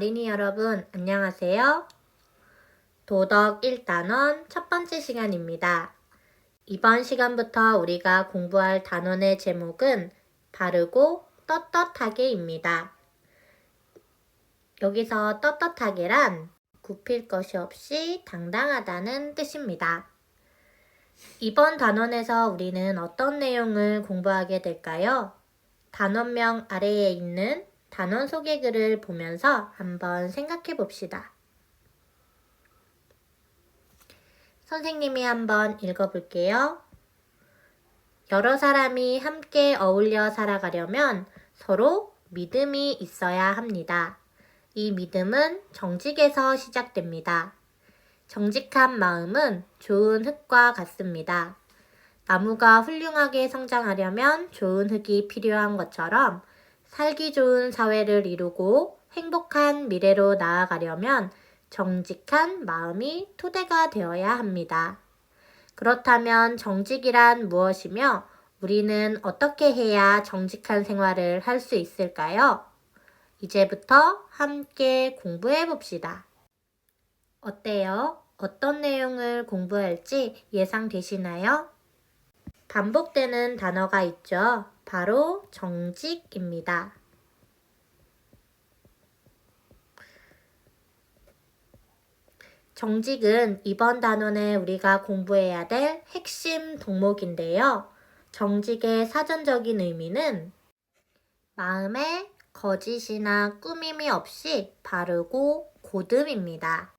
어린이 여러분, 안녕하세요. 도덕 1단원 첫 번째 시간입니다. 이번 시간부터 우리가 공부할 단원의 제목은 바르고 떳떳하게입니다. 여기서 떳떳하게란 굽힐 것이 없이 당당하다는 뜻입니다. 이번 단원에서 우리는 어떤 내용을 공부하게 될까요? 단원명 아래에 있는 단원 소개글을 보면서 한번 생각해 봅시다. 선생님이 한번 읽어볼게요. 여러 사람이 함께 어울려 살아가려면 서로 믿음이 있어야 합니다. 이 믿음은 정직에서 시작됩니다. 정직한 마음은 좋은 흙과 같습니다. 나무가 훌륭하게 성장하려면 좋은 흙이 필요한 것처럼 살기 좋은 사회를 이루고 행복한 미래로 나아가려면 정직한 마음이 토대가 되어야 합니다. 그렇다면 정직이란 무엇이며 우리는 어떻게 해야 정직한 생활을 할 수 있을까요? 이제부터 함께 공부해 봅시다. 어때요? 어떤 내용을 공부할지 예상되시나요? 반복되는 단어가 있죠. 바로 정직입니다. 정직은 이번 단원에 우리가 공부해야 될 핵심 덕목인데요. 정직의 사전적인 의미는 마음에 거짓이나 꾸밈이 없이 바르고 고듬입니다.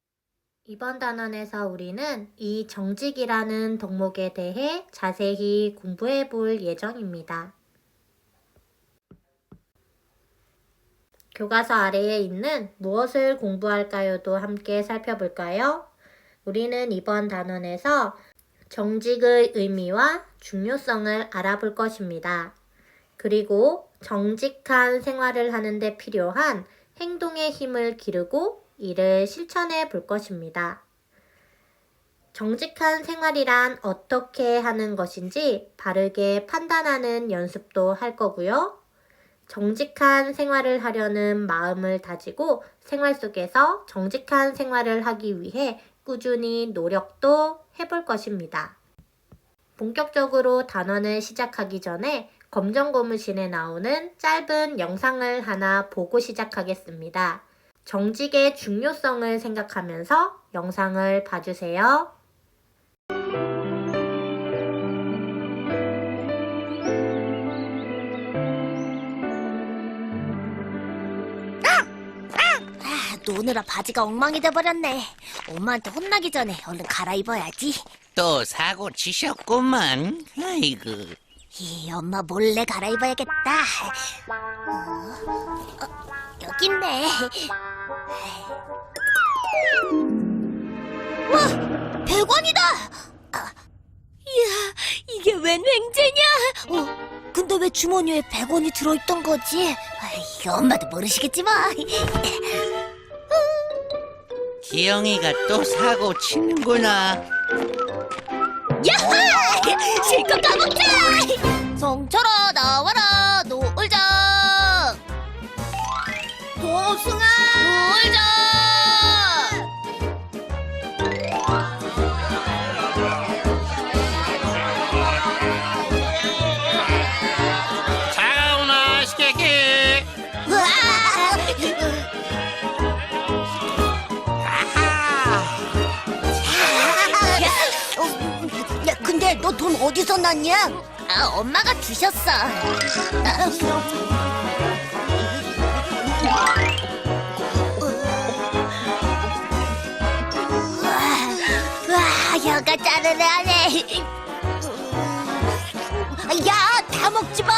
이번 단원에서 우리는 이 정직이라는 덕목에 대해 자세히 공부해 볼 예정입니다. 교과서 아래에 있는 무엇을 공부할까요도 함께 살펴볼까요? 우리는 이번 단원에서 정직의 의미와 중요성을 알아볼 것입니다. 그리고 정직한 생활을 하는 데 필요한 행동의 힘을 기르고 이를 실천해 볼 것입니다. 정직한 생활이란 어떻게 하는 것인지 바르게 판단하는 연습도 할 거고요. 정직한 생활을 하려는 마음을 다지고 생활 속에서 정직한 생활을 하기 위해 꾸준히 노력도 해볼 것입니다. 본격적으로 단원을 시작하기 전에 검정고무신에 나오는 짧은 영상을 하나 보고 시작하겠습니다. 정직의 중요성을 생각하면서 영상을 봐주세요. 노느라 바지가 엉망이 돼버렸네. 엄마한테 혼나기 전에 얼른 갈아입어야지. 또 사고 치셨구만. 아이고. 엄마 몰래 갈아입어야겠다. 여기 있네. 와, 100원이다. 이야, 이게 웬 횡재냐? 근데 왜 주머니에 100원이 들어있던 거지? 엄마도 모르시겠지 뭐. 기영이가 또 사고 치는구나. 야하! 실컷 까먹자! 성철아 나와라 놀자. 도승아 놀자. 차가우나 시켜게. 야, 근데 너 돈 어디서 났냐? 엄마가 주셨어. 와, 혀가 짜르르하네. 야, 다 먹지 마.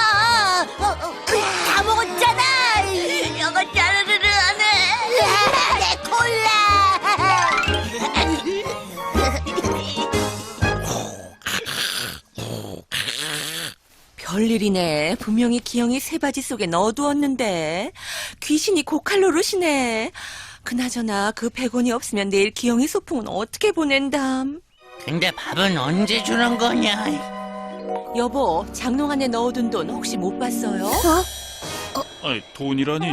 다 먹었잖아. 혀가 짜르르하네. 내 콜라. 별일이네. 분명히 기영이 새바지 속에 넣어두었는데 귀신이 고칼 노릇이네. 그나저나 그 100원이 없으면 내일 기영이 소풍은 어떻게 보낸담? 근데 밥은 언제 주는 거냐? 여보, 장롱 안에 넣어둔 돈 혹시 못 봤어요? 아이, 돈이라니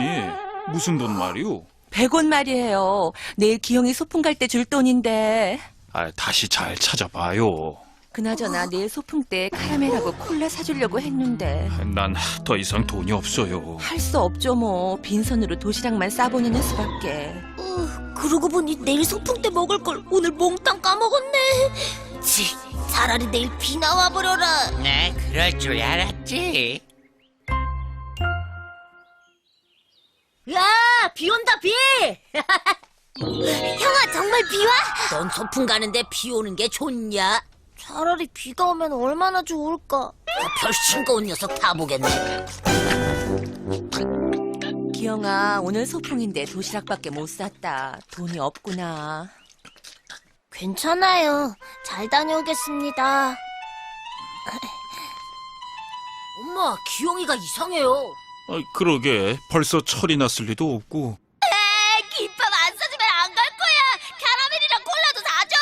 무슨 돈 말이오? 100원 말이에요. 내일 기영이 소풍 갈 때 줄 돈인데. 다시 잘 찾아봐요. 그나저나 내일 소풍 때 카라멜하고 콜라 사주려고 했는데. 난 더 이상 돈이 없어요. 할 수 없죠 뭐. 빈손으로 도시락만 싸보내는 수밖에. 그러고 보니 내일 소풍 때 먹을 걸 오늘 몽땅 까먹었네. 치, 차라리 내일 비 나와버려라. 네, 그럴 줄 알았지. 야, 비 온다, 비! 형아, 정말 비 와? 넌 소풍 가는데 비 오는 게 좋냐? 차라리 비가 오면 얼마나 좋을까? 별 싱거운 녀석 다 보겠네. 기영아, 오늘 소풍인데 도시락밖에 못 샀다. 돈이 없구나. 괜찮아요. 잘 다녀오겠습니다. 엄마, 기영이가 이상해요. 그러게 벌써 철이 났을 리도 없고. 김밥 안 사주면 안 갈 거야. 카라멜이랑 콜라도 사줘.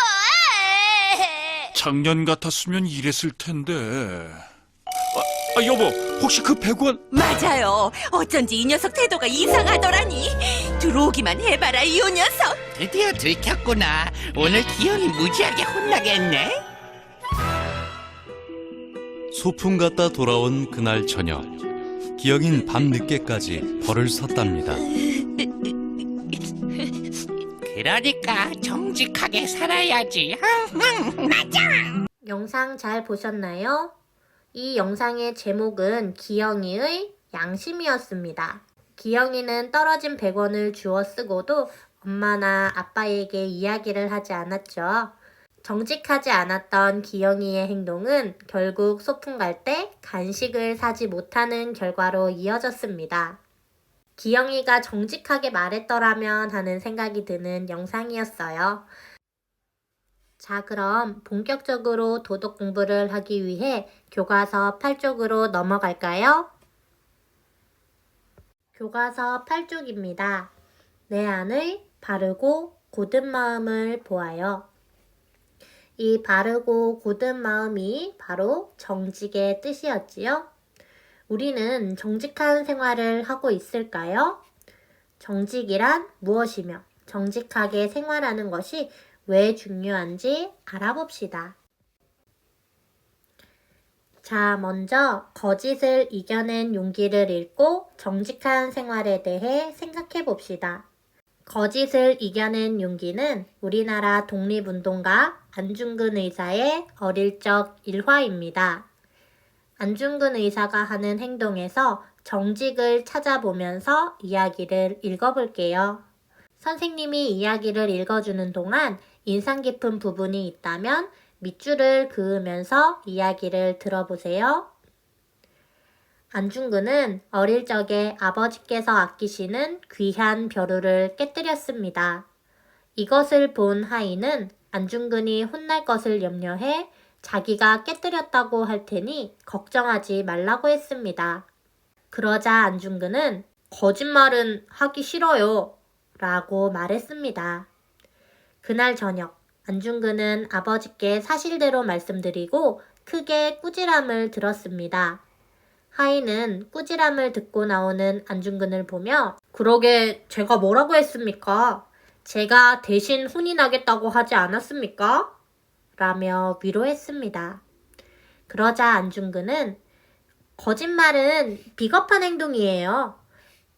작년 같았으면 이랬을 텐데. 여보, 혹시 그 100원? 맞아요. 어쩐지 이 녀석 태도가 이상하더라니. 들어오기만 해봐라, 이 녀석. 드디어 들켰구나. 오늘 기영이 무지하게 혼나겠네. 소풍 갔다 돌아온 그날 저녁, 기영인 밤늦게까지 벌을 섰답니다. 그러니까 정직하게 살아야지. 영상 잘 보셨나요? 이 영상의 제목은 기영이의 양심이었습니다. 기영이는 떨어진 100원을 주워 쓰고도 엄마나 아빠에게 이야기를 하지 않았죠. 정직하지 않았던 기영이의 행동은 결국 소풍 갈 때 간식을 사지 못하는 결과로 이어졌습니다. 기영이가 정직하게 말했더라면 하는 생각이 드는 영상이었어요. 자, 그럼 본격적으로 도덕 공부를 하기 위해 교과서 8쪽으로 넘어갈까요? 교과서 8쪽입니다. 내 안의 바르고 고든 마음을 보아요. 이 바르고 고든 마음이 바로 정직의 뜻이었지요. 우리는 정직한 생활을 하고 있을까요? 정직이란 무엇이며 정직하게 생활하는 것이 왜 중요한지 알아봅시다. 자, 먼저 거짓을 이겨낸 용기를 읽고 정직한 생활에 대해 생각해 봅시다. 거짓을 이겨낸 용기는 우리나라 독립운동가 안중근 의사의 어릴 적 일화입니다. 안중근 의사가 하는 행동에서 정직을 찾아보면서 이야기를 읽어볼게요. 선생님이 이야기를 읽어주는 동안 인상 깊은 부분이 있다면 밑줄을 그으면서 이야기를 들어보세요. 안중근은 어릴 적에 아버지께서 아끼시는 귀한 벼루를 깨뜨렸습니다. 이것을 본 하인은 안중근이 혼날 것을 염려해 자기가 깨뜨렸다고 할 테니 걱정하지 말라고 했습니다. 그러자 안중근은 거짓말은 하기 싫어요 라고 말했습니다. 그날 저녁 안중근은 아버지께 사실대로 말씀드리고 크게 꾸지람을 들었습니다. 하인은 꾸지람을 듣고 나오는 안중근을 보며 그러게 제가 뭐라고 했습니까? 제가 대신 혼이 나겠다고 하지 않았습니까? 라며 위로했습니다. 그러자 안중근은 거짓말은 비겁한 행동이에요.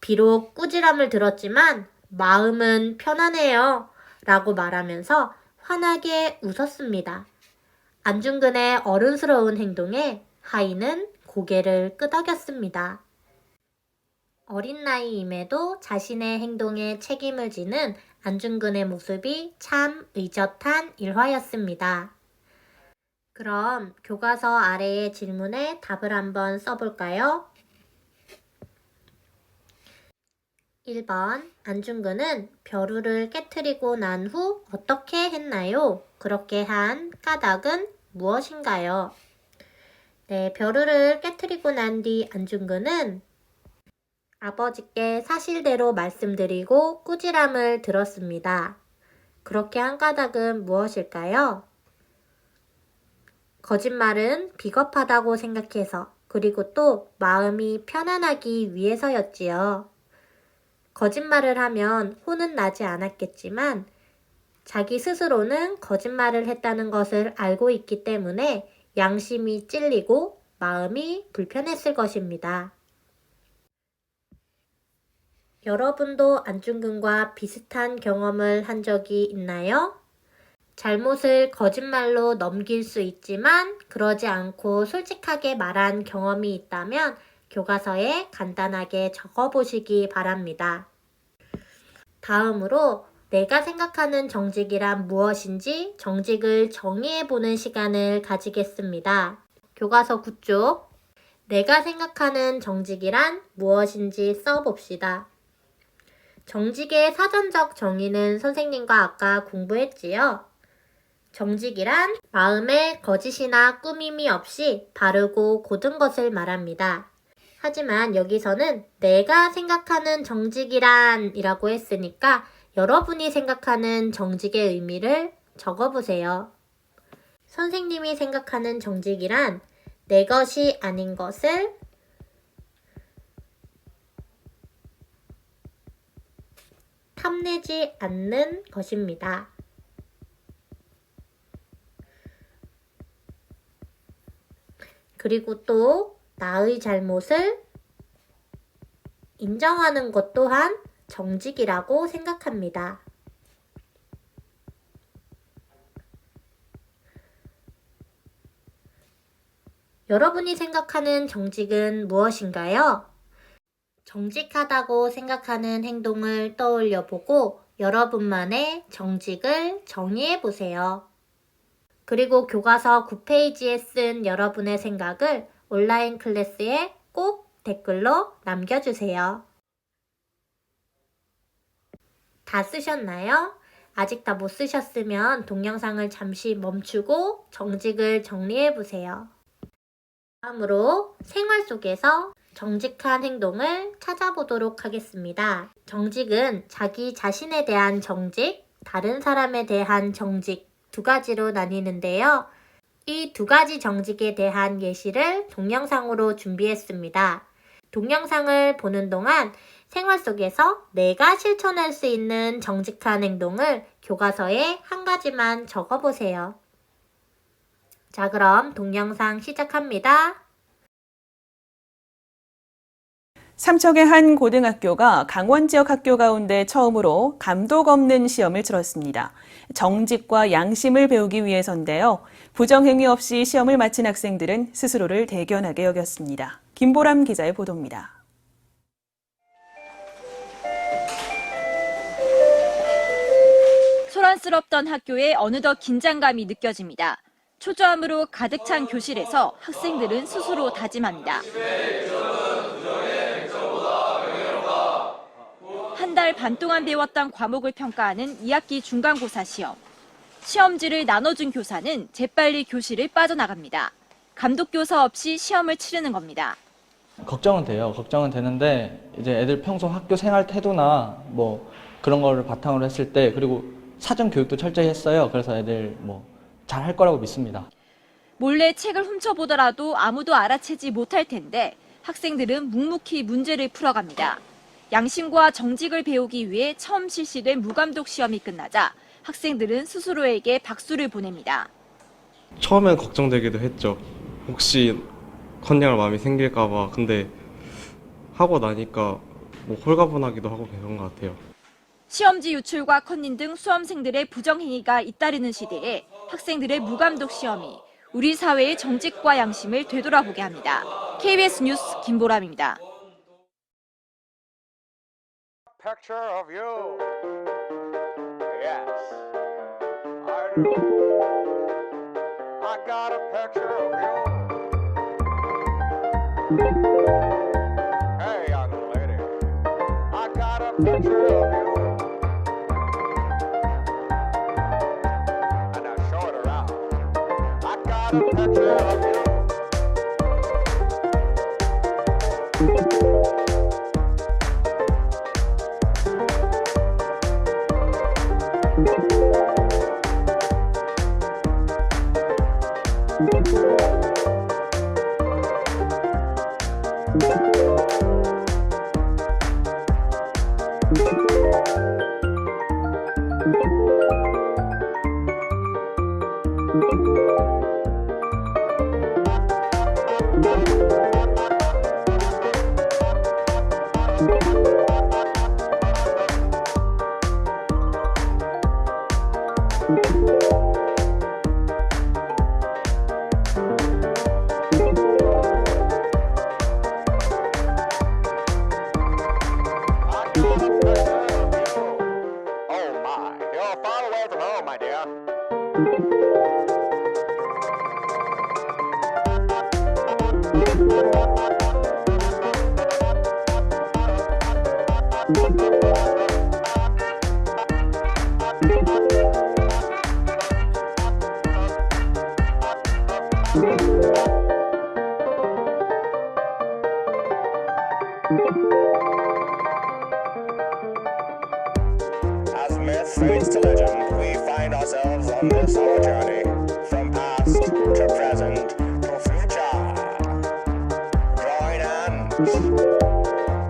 비록 꾸지람을 들었지만 마음은 편안해요. 라고 말하면서 환하게 웃었습니다. 안중근의 어른스러운 행동에 하인은 고개를 끄덕였습니다. 어린 나이임에도 자신의 행동에 책임을 지는 안중근의 모습이 참 의젓한 일화였습니다. 그럼 교과서 아래의 질문에 답을 한번 써볼까요? 1번 안중근은 벼루를 깨트리고 난 후 어떻게 했나요? 그렇게 한 까닭은 무엇인가요? 네, 벼루를 깨트리고 난 뒤 안중근은 아버지께 사실대로 말씀드리고 꾸지람을 들었습니다. 그렇게 한 까닭은 무엇일까요? 거짓말은 비겁하다고 생각해서 그리고 또 마음이 편안하기 위해서였지요. 거짓말을 하면 혼은 나지 않았겠지만 자기 스스로는 거짓말을 했다는 것을 알고 있기 때문에 양심이 찔리고 마음이 불편했을 것입니다. 여러분도 안중근과 비슷한 경험을 한 적이 있나요? 잘못을 거짓말로 넘길 수 있지만 그러지 않고 솔직하게 말한 경험이 있다면 교과서에 간단하게 적어보시기 바랍니다. 다음으로 내가 생각하는 정직이란 무엇인지 정직을 정의해보는 시간을 가지겠습니다. 교과서 9쪽 내가 생각하는 정직이란 무엇인지 써봅시다. 정직의 사전적 정의는 선생님과 아까 공부했지요. 정직이란 마음에 거짓이나 꾸밈이 없이 바르고 고든 것을 말합니다. 하지만 여기서는 내가 생각하는 정직이란 이라고 했으니까 여러분이 생각하는 정직의 의미를 적어보세요. 선생님이 생각하는 정직이란 내 것이 아닌 것을 탐내지 않는 것입니다. 그리고 또 나의 잘못을 인정하는 것 또한 정직이라고 생각합니다. 여러분이 생각하는 정직은 무엇인가요? 정직하다고 생각하는 행동을 떠올려 보고 여러분만의 정직을 정의해 보세요. 그리고 교과서 9페이지에 쓴 여러분의 생각을 온라인 클래스에 꼭 댓글로 남겨주세요. 다 쓰셨나요? 아직 다 못 쓰셨으면 동영상을 잠시 멈추고 정직을 정리해 보세요. 다음으로 생활 속에서 정직한 행동을 찾아보도록 하겠습니다. 정직은 자기 자신에 대한 정직, 다른 사람에 대한 정직 두 가지로 나뉘는데요. 이 두 가지 정직에 대한 예시를 동영상으로 준비했습니다. 동영상을 보는 동안 생활 속에서 내가 실천할 수 있는 정직한 행동을 교과서에 한 가지만 적어보세요. 자, 그럼 동영상 시작합니다. 삼척의 한 고등학교가 강원 지역 학교 가운데 처음으로 감독 없는 시험을 치렀습니다. 정직과 양심을 배우기 위해서인데요. 부정행위 없이 시험을 마친 학생들은 스스로를 대견하게 여겼습니다. 김보람 기자의 보도입니다. 소란스럽던 학교에 어느덧 긴장감이 느껴집니다. 초조함으로 가득 찬 교실에서 학생들은 스스로 다짐합니다. 한 달 반 동안 배웠던 과목을 평가하는 2학기 중간고사 시험. 시험지를 나눠준 교사는 재빨리 교실을 빠져나갑니다. 감독 교사 없이 시험을 치르는 겁니다. 걱정은 돼요. 걱정은 되는데 이제 애들 평소 학교 생활 태도나 뭐 그런 거를 바탕으로 했을 때 그리고 사전 교육도 철저히 했어요. 그래서 애들 뭐 잘 할 거라고 믿습니다. 몰래 책을 훔쳐보더라도 아무도 알아채지 못할 텐데 학생들은 묵묵히 문제를 풀어갑니다. 양심과 정직을 배우기 위해 처음 실시된 무감독 시험이 끝나자 학생들은 스스로에게 박수를 보냅니다. 처음엔 걱정되기도 했죠. 혹시 컨닝할 마음이 생길까 봐. 근데 하고 나니까 뭐 홀가분하기도 하고 그런 것 같아요. 시험지 유출과 컨닝 등 수험생들의 부정행위가 잇따르는 시대에 학생들의 무감독 시험이 우리 사회의 정직과 양심을 되돌아보게 합니다. KBS 뉴스 김보람입니다. Picture of you. Yes, I do. I got a picture of you. Hey, young lady, I got a picture of you. And I showed her out. I got a picture of you. As myth fades to legend, we find ourselves on this our journey from past to present to future. Drawing ends.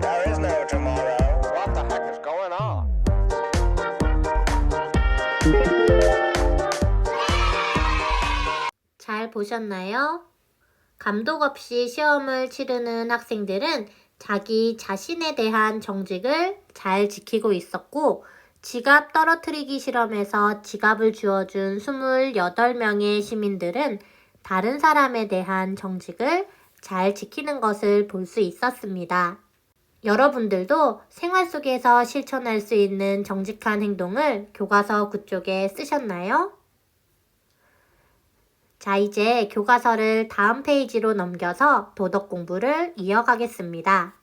There is no tomorrow. What the heck is going on? 잘 보셨나요? 감독 없이 시험을 치르는 학생들은 자기 자신에 대한 정직을 잘 지키고 있었고, 지갑 떨어뜨리기 실험에서 지갑을 주워준 28명의 시민들은 다른 사람에 대한 정직을 잘 지키는 것을 볼 수 있었습니다. 여러분들도 생활 속에서 실천할 수 있는 정직한 행동을 교과서 9쪽에 쓰셨나요? 자, 이제 교과서를 다음 페이지로 넘겨서 도덕 공부를 이어가겠습니다.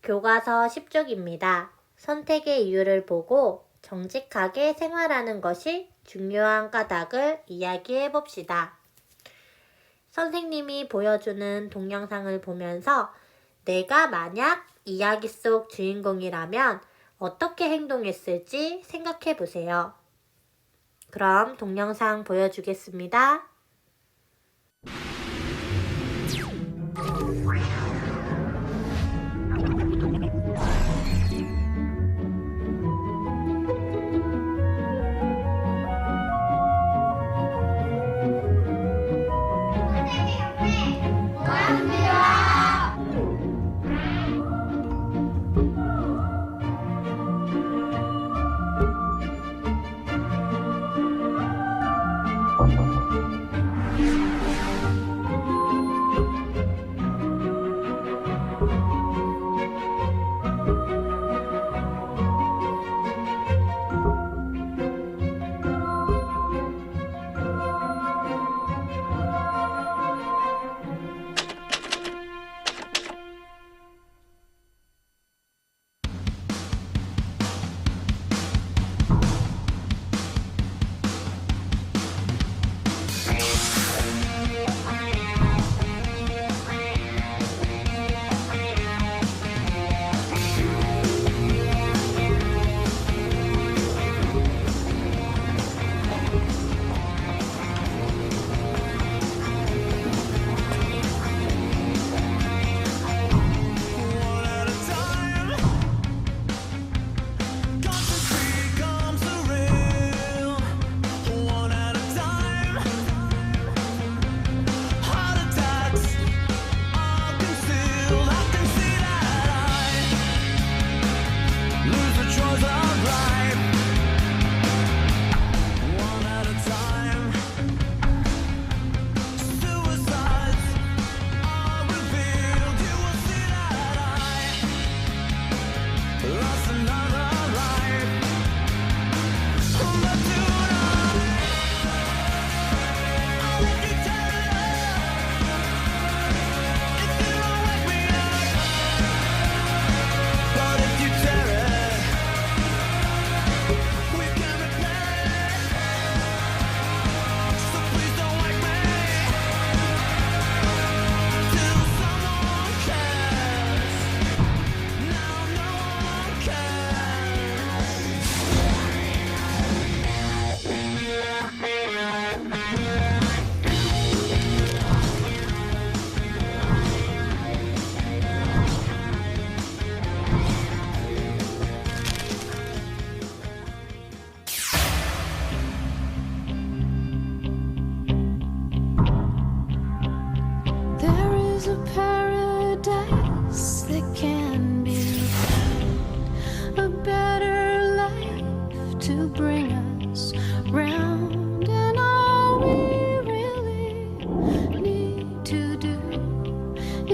교과서 10쪽입니다. 선택의 이유를 보고 정직하게 생활하는 것이 중요한 까닭을 이야기해 봅시다. 선생님이 보여주는 동영상을 보면서 내가 만약 이야기 속 주인공이라면 어떻게 행동했을지 생각해 보세요. 그럼 동영상 보여주겠습니다.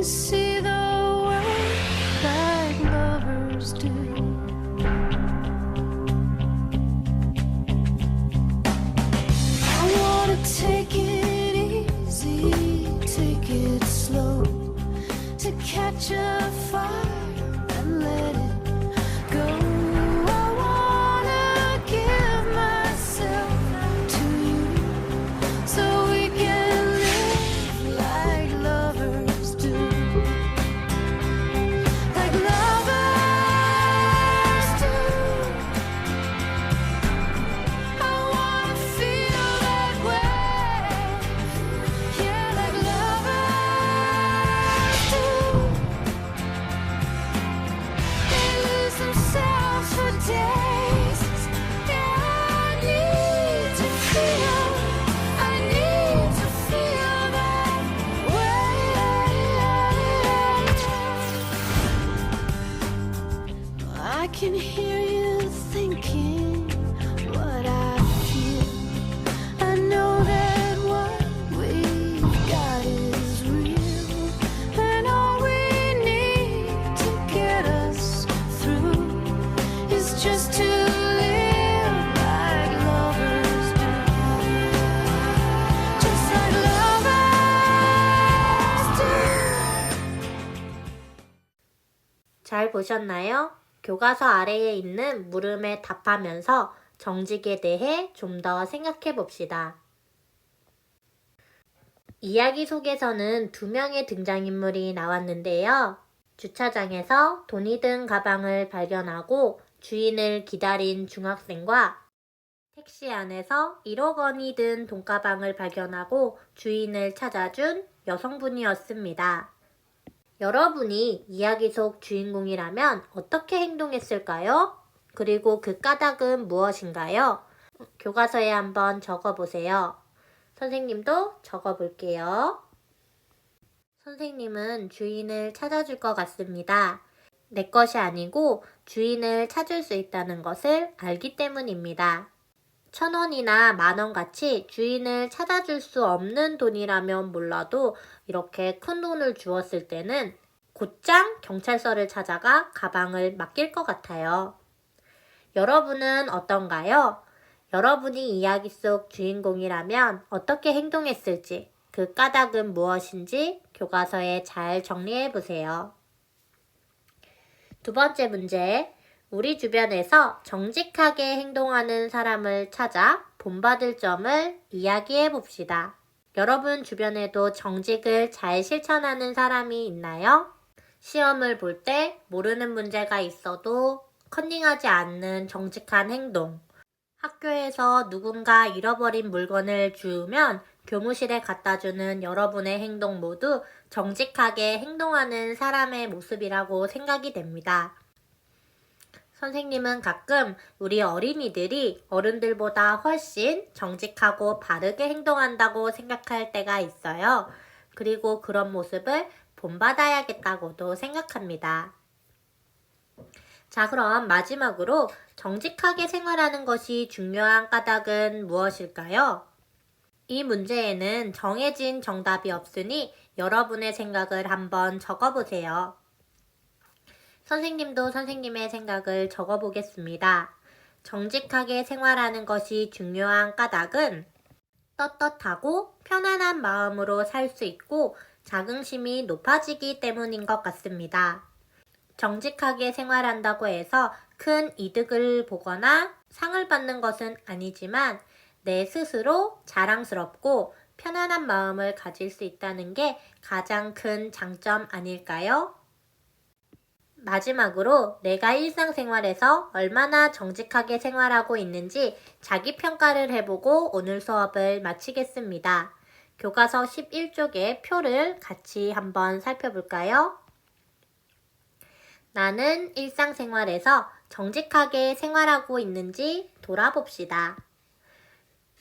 See the world like lovers do. I wanna take it easy, take it slow. can hear you thinking what I feel. I know that what we've got is real, and all we need to get us through is just to live like lovers do, just like lovers do. 잘 보셨나요? 교과서 아래에 있는 물음에 답하면서 정직에 대해 좀 더 생각해 봅시다. 이야기 속에서는 2명의 등장인물이 나왔는데요. 주차장에서 돈이 든 가방을 발견하고 주인을 기다린 중학생과 택시 안에서 1억 원이 든 돈가방을 발견하고 주인을 찾아준 여성분이었습니다. 여러분이 이야기 속 주인공이라면 어떻게 행동했을까요? 그리고 그 까닭은 무엇인가요? 교과서에 한번 적어보세요. 선생님도 적어볼게요. 선생님은 주인을 찾아줄 것 같습니다. 내 것이 아니고 주인을 찾을 수 있다는 것을 알기 때문입니다. 1,000원이나 10,000원 같이 주인을 찾아줄 수 없는 돈이라면 몰라도 이렇게 큰 돈을 주었을 때는 곧장 경찰서를 찾아가 가방을 맡길 것 같아요. 여러분은 어떤가요? 여러분이 이야기 속 주인공이라면 어떻게 행동했을지, 그 까닭은 무엇인지 교과서에 잘 정리해 보세요. 2번째 문제. 우리 주변에서 정직하게 행동하는 사람을 찾아 본받을 점을 이야기해 봅시다. 여러분 주변에도 정직을 잘 실천하는 사람이 있나요? 시험을 볼 때 모르는 문제가 있어도 컨닝하지 않는 정직한 행동. 학교에서 누군가 잃어버린 물건을 주우면 교무실에 갖다 주는 여러분의 행동 모두 정직하게 행동하는 사람의 모습이라고 생각이 됩니다. 선생님은 가끔 우리 어린이들이 어른들보다 훨씬 정직하고 바르게 행동한다고 생각할 때가 있어요. 그리고 그런 모습을 본받아야겠다고도 생각합니다. 자, 그럼 마지막으로 정직하게 생활하는 것이 중요한 까닭은 무엇일까요? 이 문제에는 정해진 정답이 없으니 여러분의 생각을 한번 적어보세요. 선생님도 선생님의 생각을 적어보겠습니다. 정직하게 생활하는 것이 중요한 까닭은 떳떳하고 편안한 마음으로 살 수 있고 자긍심이 높아지기 때문인 것 같습니다. 정직하게 생활한다고 해서 큰 이득을 보거나 상을 받는 것은 아니지만 내 스스로 자랑스럽고 편안한 마음을 가질 수 있다는 게 가장 큰 장점 아닐까요? 마지막으로 내가 일상생활에서 얼마나 정직하게 생활하고 있는지 자기평가를 해보고 오늘 수업을 마치겠습니다. 교과서 11쪽의 표를 같이 한번 살펴볼까요? 나는 일상생활에서 정직하게 생활하고 있는지 돌아봅시다.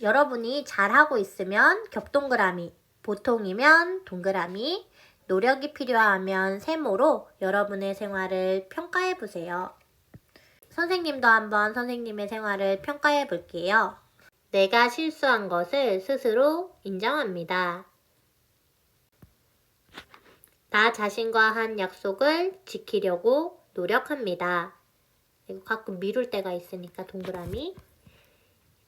여러분이 잘하고 있으면 겹동그라미, 보통이면 동그라미, 노력이 필요하면 세모로 여러분의 생활을 평가해 보세요. 선생님도 한번 선생님의 생활을 평가해 볼게요. 내가 실수한 것을 스스로 인정합니다. 나 자신과 한 약속을 지키려고 노력합니다. 이거 가끔 미룰 때가 있으니까 동그라미.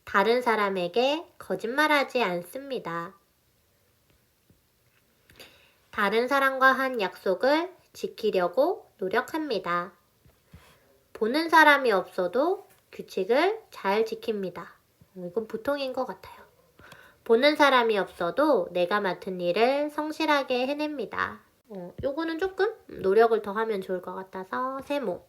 다른 사람에게 거짓말하지 않습니다. 다른 사람과 한 약속을 지키려고 노력합니다. 보는 사람이 없어도 규칙을 잘 지킵니다. 이건 보통인 것 같아요. 보는 사람이 없어도 내가 맡은 일을 성실하게 해냅니다. 요거는 조금 노력을 더 하면 좋을 것 같아서 세모.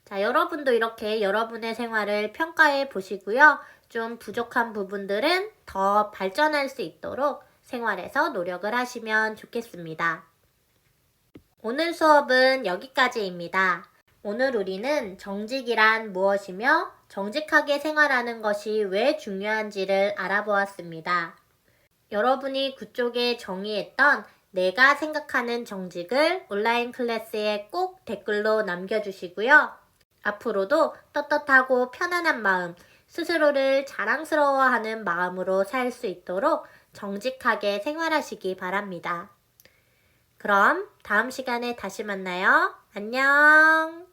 자, 여러분도 이렇게 여러분의 생활을 평가해 보시고요. 좀 부족한 부분들은 더 발전할 수 있도록 생활에서 노력을 하시면 좋겠습니다. 오늘 수업은 여기까지입니다. 오늘 우리는 정직이란 무엇이며 정직하게 생활하는 것이 왜 중요한지를 알아보았습니다. 여러분이 그쪽에 정의했던 내가 생각하는 정직을 온라인 클래스에 꼭 댓글로 남겨주시고요. 앞으로도 떳떳하고 편안한 마음, 스스로를 자랑스러워하는 마음으로 살 수 있도록 정직하게 생활하시기 바랍니다. 그럼 다음 시간에 다시 만나요. 안녕!